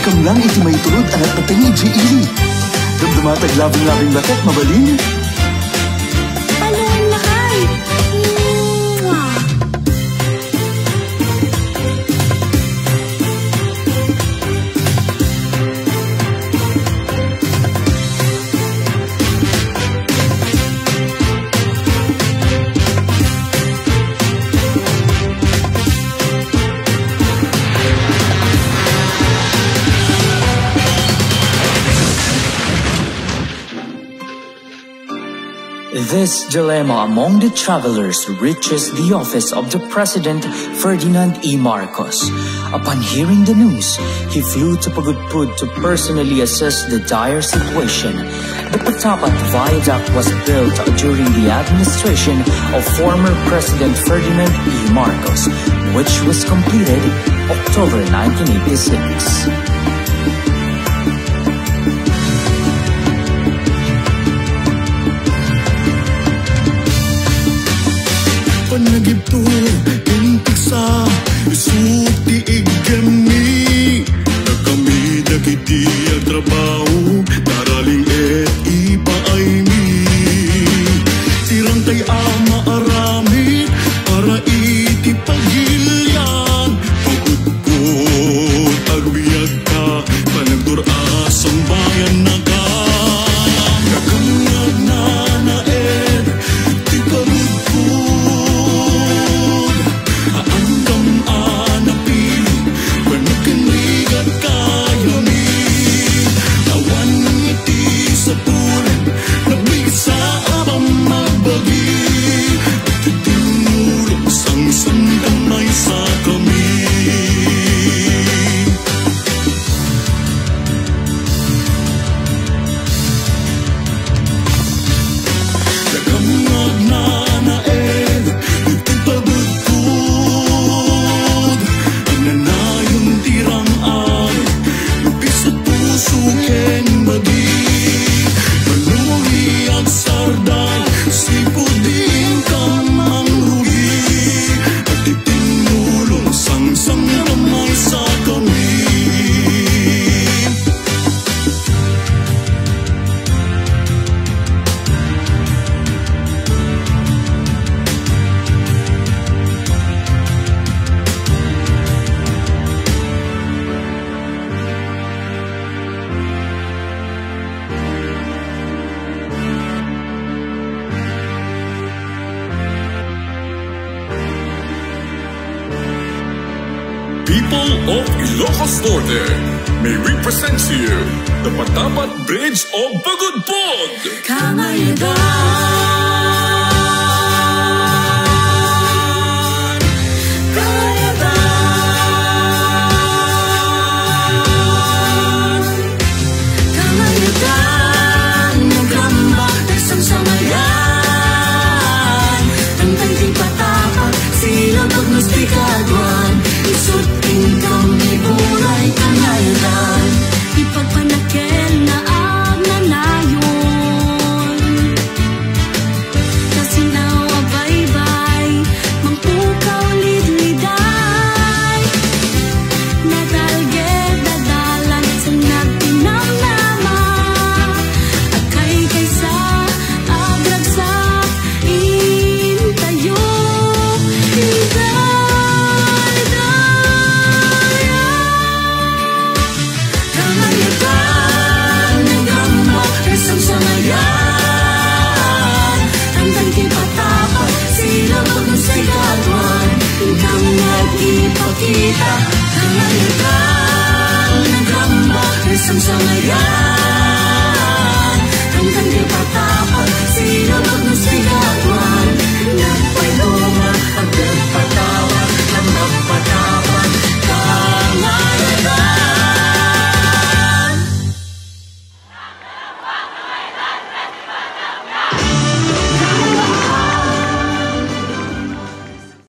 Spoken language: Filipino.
kam lang iti may tulod anak na tingi di ili. Damdamatag labing-labing lakat mabalin. Paluan lahay. This dilemma among the travelers reaches the office of the President Ferdinand E. Marcos. Upon hearing the news, he flew to Pagudpud to personally assess the dire situation. The Patapat Viaduct was built during the administration of former President Ferdinand E. Marcos, which was completed October 1986. Panagipto, intiksa, isuti igami. Nakami dagiti ang trabaho, daraling et iba ay mi. Tirang tay ama arami, para iti pagilyan. Pagudpud, agbiag ka, panagduraas ang bayan na ka. Kakangag na naed, iti pagudpud. People of Ilocos Norte, may we present to you the Patapat Bridge of Pagudpud. Ipagpanakil na ang nanayon. kita, kalahiran ng gamba, isang sangayan.